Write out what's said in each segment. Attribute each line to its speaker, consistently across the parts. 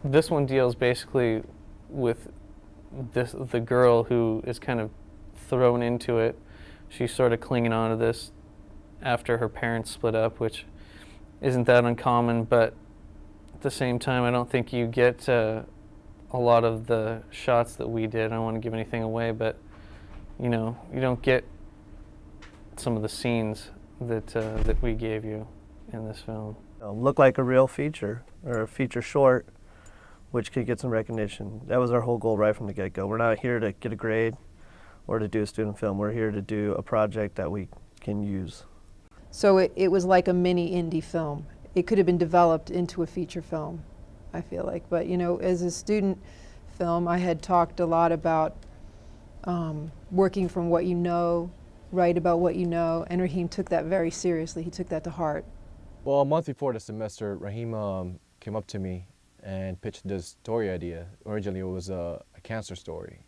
Speaker 1: This one deals basically with the girl who is kind of thrown into it. She's sort of clinging on to this after her parents split up, which isn't that uncommon, but at the same time, I don't think you get a lot of the shots that we did. I don't want to give anything away, but you know, you don't get some of the scenes that we gave you in this film.
Speaker 2: Look like a real feature or a feature short, which could get some recognition. That was our whole goal right from the get-go. We're not here to get a grade or to do a student film. We're here to do a project that we can use.
Speaker 3: So it was like a mini indie film. It could have been developed into a feature film, I feel like. But you know, as a student film, I had talked a lot about working from what you know, write about what you know, and Raheem took that very seriously. He took that to heart.
Speaker 4: Well, a month before the semester, Raheem came up to me and pitched this story idea. Originally, it was a cancer story.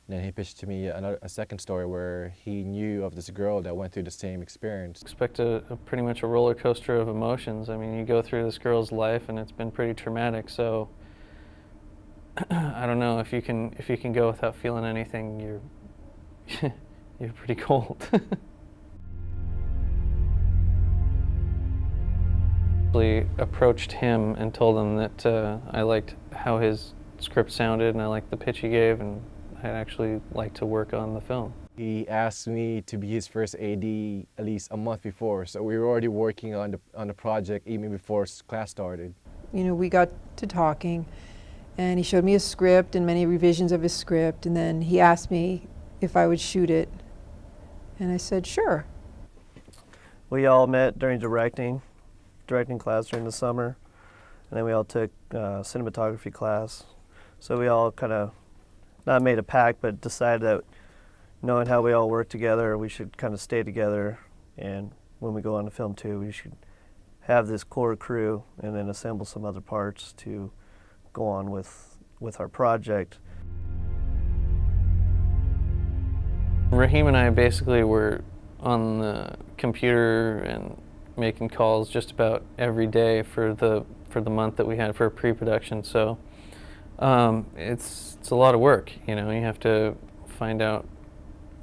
Speaker 4: And then he pitched to me a second story where he knew of this girl that went through the same experience.
Speaker 1: Expect a pretty much a roller coaster of emotions. I mean, you go through this girl's life and it's been pretty traumatic, so I don't know, if you can go without feeling anything, you're pretty cold. I approached him and told him that I liked how his script sounded and I liked the pitch he gave, and I'd actually like to work on the film.
Speaker 4: He asked me to be his first AD at least a month before, so we were already working on the project even before class started.
Speaker 3: You know, we got to talking, and he showed me a script and many revisions of his script, and then he asked me if I would shoot it, and I said, sure.
Speaker 2: We all met during directing class during the summer, and then we all took cinematography class. So we all kind of not made a pact, but decided that knowing how we all work together, we should kind of stay together, and when we go on to film too, we should have this core crew and then assemble some other parts to go on with our project.
Speaker 1: Raheem and I basically were on the computer and making calls just about every day for the month that we had for pre-production. So it's a lot of work. You know, you have to find out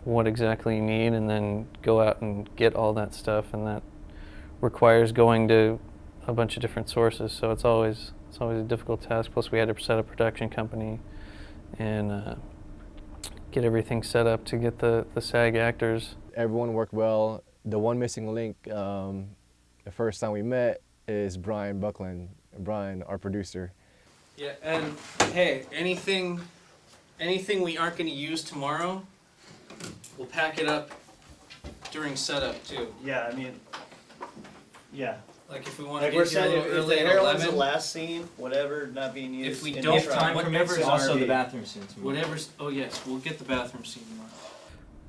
Speaker 1: what exactly you need and then go out and get all that stuff, and that requires going to a bunch of different sources. So it's always a difficult task. Plus, we had to set up a production company and get everything set up to get the SAG actors.
Speaker 4: Everyone worked well. The one missing link, the first time we met, is Brian Buckland. Brian, our producer.
Speaker 1: Yeah, and hey, anything we aren't going to use tomorrow, we'll pack it up during setup too.
Speaker 2: Yeah, I mean, yeah.
Speaker 1: Like if we want to
Speaker 2: Like we're
Speaker 1: get here a
Speaker 2: saying,
Speaker 1: little
Speaker 2: if
Speaker 1: early
Speaker 2: the
Speaker 1: at
Speaker 2: heroine's the
Speaker 1: 11,
Speaker 2: last scene, whatever not being used.
Speaker 1: If we
Speaker 2: in
Speaker 1: don't
Speaker 2: the
Speaker 1: time
Speaker 2: front,
Speaker 1: permits,
Speaker 2: whatever's
Speaker 5: Also
Speaker 2: RV.
Speaker 5: the bathroom scenes.
Speaker 1: whatever's. Oh yes, we'll get the bathroom scene tomorrow.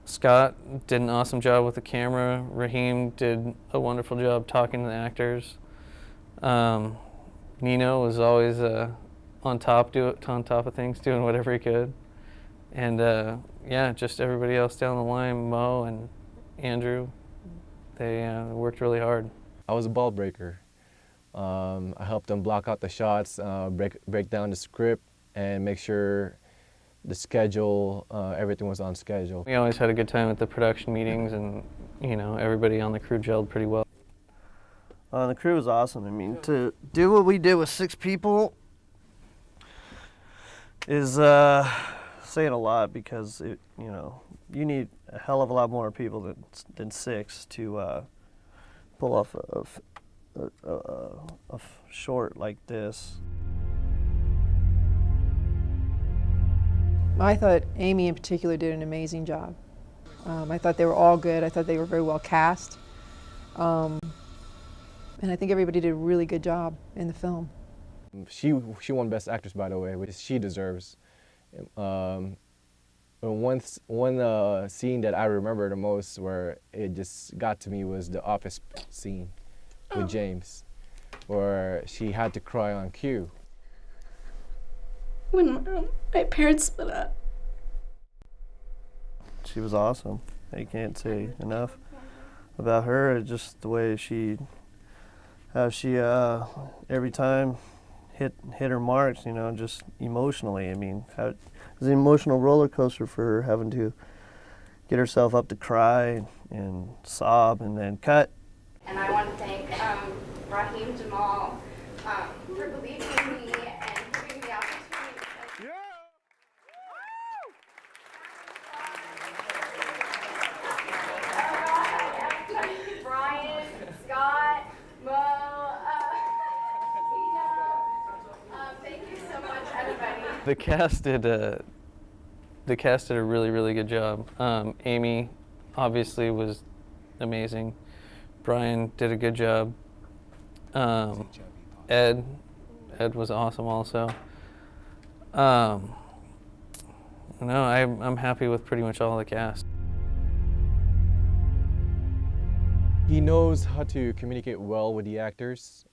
Speaker 1: Scott did an awesome job with the camera. Raheem did a wonderful job talking to the actors. Nino was always on top of things, doing whatever he could. And yeah, just everybody else down the line, Mo and Andrew, they worked really hard.
Speaker 4: I was a ball breaker. I helped them block out the shots, break down the script, and make sure the schedule, everything was on schedule.
Speaker 1: We always had a good time at the production meetings, and you know, everybody on the crew gelled pretty well.
Speaker 2: The crew was awesome. I mean, to do what we did with 6 people is saying a lot, because you know, you need a hell of a lot more people than 6 to pull off a short like this.
Speaker 3: I thought Amy in particular did an amazing job. I thought they were all good. I thought they were very well cast. And I think everybody did a really good job in the film.
Speaker 4: She won Best Actress, by the way, which she deserves. One scene that I remember the most, where it just got to me, was the office scene with James, where she had to cry on cue.
Speaker 6: When my parents split up.
Speaker 2: She was awesome. I can't say enough about her. Just the way how she every time hit her marks, you know, just emotionally. I mean, it was an emotional roller coaster for her, having to get herself up to cry and sob and then cut.
Speaker 5: And I want to thank Raheem Jamal for believing in me and giving me the opportunity. Brian, Scott, Mo, Tina, thank you so much, everybody.
Speaker 1: The cast did a really, really good job. Amy obviously was amazing. Brian did a good job. Ed was awesome also. No, I'm happy with pretty much all the cast.
Speaker 4: He knows how to communicate well with the actors.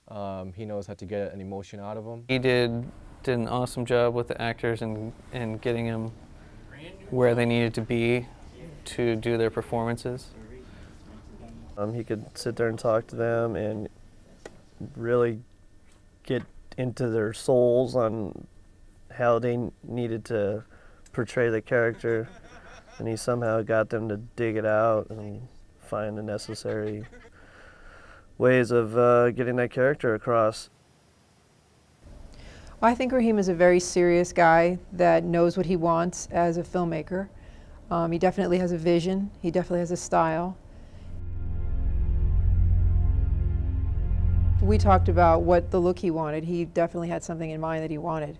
Speaker 4: He knows how to get an emotion out of them.
Speaker 1: He did an awesome job with the actors and getting them where they needed to be to do their performances.
Speaker 2: He could sit there and talk to them and really get into their souls on how they needed to portray the character, and he somehow got them to dig it out and find the necessary ways of getting that character across.
Speaker 3: I think Raheem is a very serious guy that knows what he wants as a filmmaker. He definitely has a vision. He definitely has a style. We talked about what the look he wanted. He definitely had something in mind that he wanted.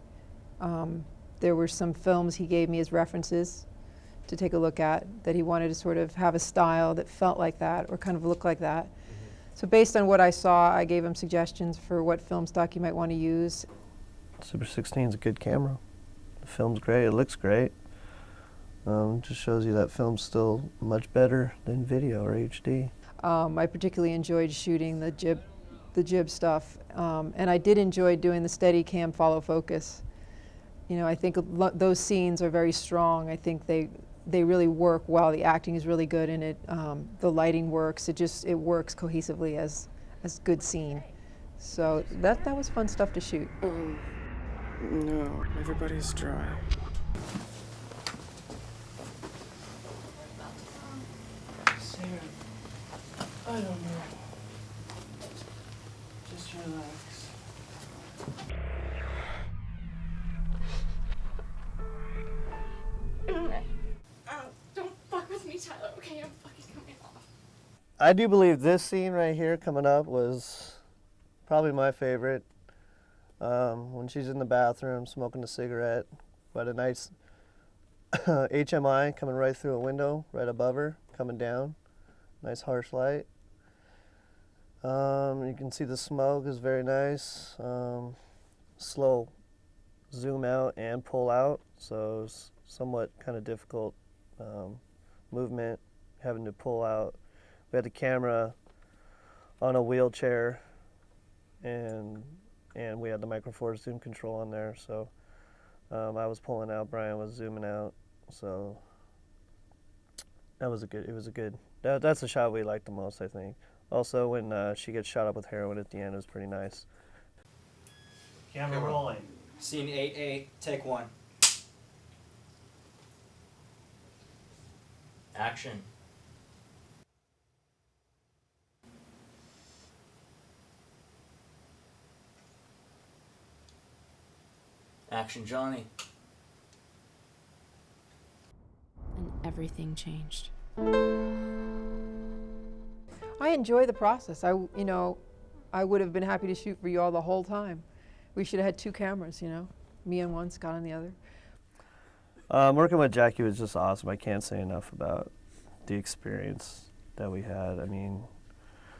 Speaker 3: There were some films he gave me as references to take a look at that he wanted to sort of have a style that felt like that or kind of look like that. So based on what I saw, I gave him suggestions for what film stock he might want to use.
Speaker 2: Super 16 is a good camera. The film's great. It looks great. Just shows you that film's still much better than video or HD.
Speaker 3: I particularly enjoyed shooting the jib stuff, and I did enjoy doing the steady cam follow focus. You know, I think those scenes are very strong. I think they really work well. The acting is really good in it. The lighting works. It works cohesively as good scene. So that was fun stuff to shoot.
Speaker 7: No, everybody's dry. Sarah, I don't know. Just relax.
Speaker 6: Don't fuck with me, Tyler, okay? I'm fucking coming off.
Speaker 2: I do believe this scene right here coming up was probably my favorite. When she's in the bathroom smoking a cigarette, but a nice HMI coming right through a window right above her, coming down. Nice harsh light. You can see the smoke is very nice. Slow zoom out and pull out, so it's somewhat kind of difficult movement, having to pull out. We had the camera on a wheelchair, and we had the Micro Four zoom control on there, so I was pulling out, Brian was zooming out, so it was a good. That's the shot we liked the most, I think. Also, when she gets shot up with heroin at the end, it was pretty nice.
Speaker 8: Camera rolling. Scene 8A, take 1. Action. Action, Johnny.
Speaker 6: And everything changed.
Speaker 3: I enjoy the process. I would have been happy to shoot for you all the whole time. We should have had 2 cameras, you know, me on one, Scott on the other.
Speaker 2: Working with Jackie was just awesome. I can't say enough about the experience that we had. I mean,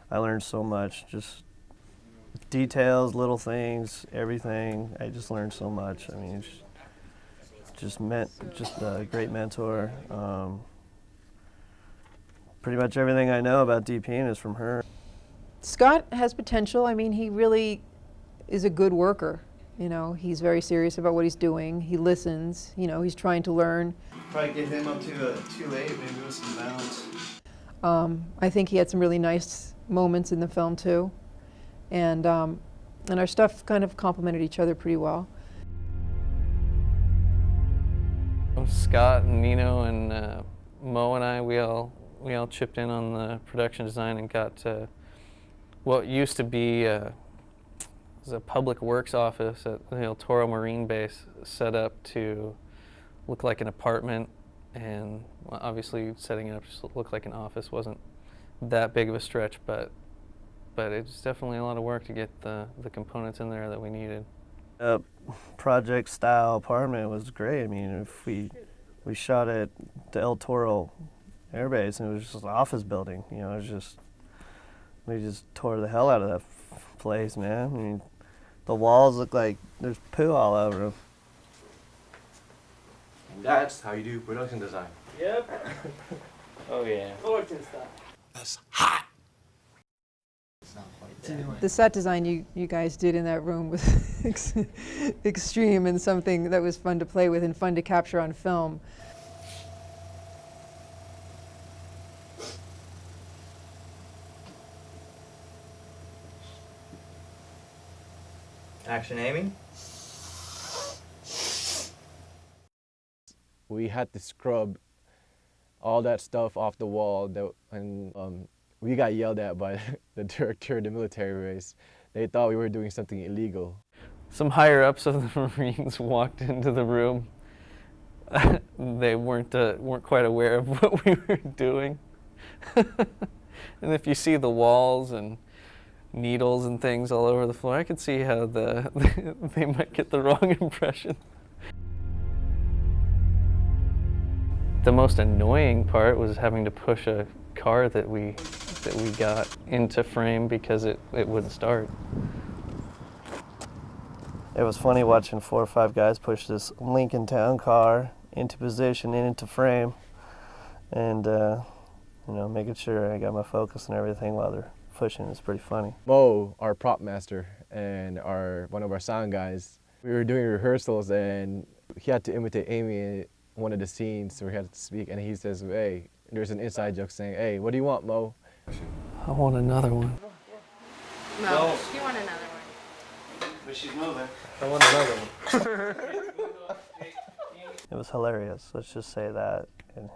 Speaker 2: I learned so much, just details, little things, everything. I just learned so much. I mean, just a great mentor. Pretty much everything I know about DPing is from her.
Speaker 3: Scott has potential. I mean, he really is a good worker. You know, he's very serious about what he's doing. He listens. You know, he's trying to learn.
Speaker 2: Probably get him up to a 2.8, maybe with some balance.
Speaker 3: I think he had some really nice moments in the film too, and And our stuff kind of complemented each other pretty well.
Speaker 1: Scott and Nino and Mo and I, we all chipped in on the production design and got what used to be was a public works office at the El Toro Marine Base set up to look like an apartment, and well, obviously setting it up to look like an office wasn't that big of a stretch, but it's definitely a lot of work to get the components in there that we needed.
Speaker 2: Project style apartment was great. I mean, if we shot at the El Toro Air Base, and it was just an office building. You know, it was just, we just tore the hell out of that place, man. I mean, the walls look like there's poo all over them.
Speaker 4: And that's how you do production design.
Speaker 7: Yep.
Speaker 1: Oh yeah.
Speaker 7: Origin stuff.
Speaker 8: That's hot. It's not quite that.
Speaker 3: The set design you guys did in that room was extreme and something that was fun to play with and fun to capture on film.
Speaker 8: Action, Amy.
Speaker 4: We had to scrub all that stuff off the wall, and we got yelled at by the director of the military base. They thought we were doing something illegal.
Speaker 1: Some higher ups of the Marines walked into the room. They weren't quite aware of what we were doing. And if you see the walls and needles and things all over the floor, I could see how they might get the wrong impression. The most annoying part was having to push a car that we got into frame because it wouldn't start.
Speaker 2: It was funny watching 4 or 5 guys push this Lincoln Town car into position and into frame, and you know, making sure I got my focus and everything while they're pushing. It's pretty funny.
Speaker 4: Mo, our prop master, and one of our sound guys, we were doing rehearsals, and he had to imitate Amy in one of the scenes, so we had to speak, and he says, "Hey," there's an inside joke saying, "Hey, what do you want, Mo?"
Speaker 1: I want another one.
Speaker 6: No, you want another one.
Speaker 2: But she's moving.
Speaker 1: I want another one.
Speaker 2: It was hilarious, let's just say that. And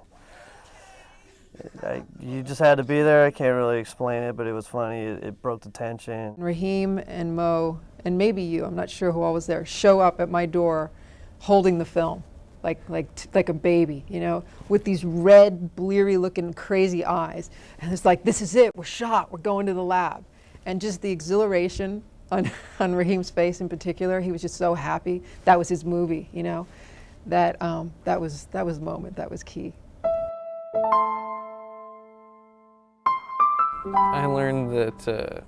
Speaker 2: you just had to be there. I can't really explain it, but it was funny. It broke the tension.
Speaker 3: Raheem and Mo, and maybe you, I'm not sure who all was there, show up at my door holding the film. Like a baby, you know, with these red, bleary-looking, crazy eyes. And it's like, this is it, we're shot, we're going to the lab. And just the exhilaration on Raheem's face in particular, he was just so happy. That was his movie, you know. That was the moment, that was key.
Speaker 1: I learned that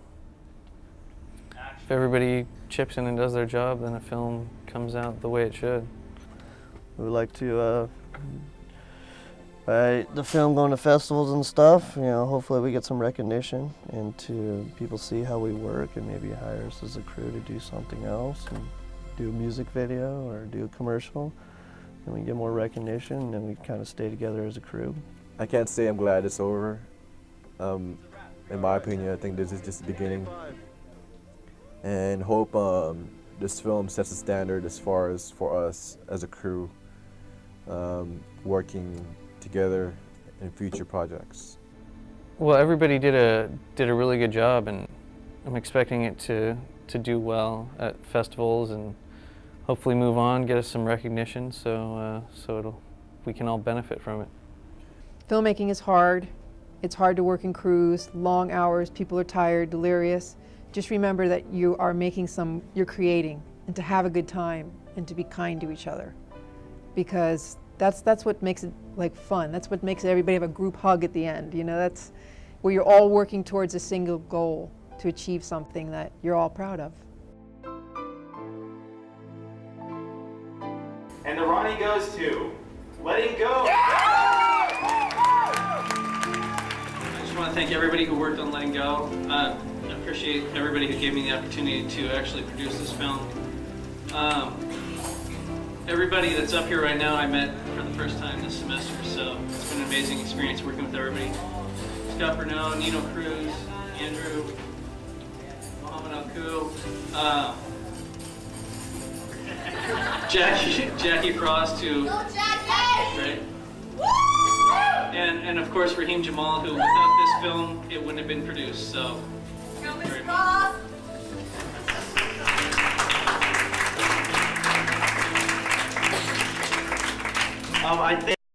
Speaker 1: if everybody chips in and does their job, then a film comes out the way it should.
Speaker 2: We would like to, by the film going to festivals and stuff, you know, hopefully we get some recognition and to people see how we work and maybe hire us as a crew to do something else and do a music video or do a commercial. And we get more recognition and then we kind of stay together as a crew.
Speaker 4: I can't say I'm glad it's over. In my opinion, I think this is just the beginning. And hope this film sets a standard as far as for us as a crew working together in future projects.
Speaker 1: Well, everybody did a really good job, and I'm expecting it to do well at festivals and hopefully move on, get us some recognition, so we can all benefit from it.
Speaker 3: Filmmaking is hard. It's hard to work in crews, long hours, people are tired, delirious. Just remember that you are you're creating, and to have a good time and to be kind to each other. Because that's what makes it like fun. That's what makes everybody have a group hug at the end. You know, that's where you're all working towards a single goal to achieve something that you're all proud of.
Speaker 9: And the Ronnie goes to Letting Go.
Speaker 10: I just want to thank everybody who worked on Letting Go. I appreciate everybody who gave me the opportunity to actually produce this film. Everybody that's up here right now I met for the first time this semester, so it's been an amazing experience working with everybody. Scott Burnell, Nino Cruz, Andrew, Mohammed Moku, Jackie Frost, who, right? And of course Raheem Jamal, who without this film it wouldn't have been produced. So. Very much.
Speaker 9: I think.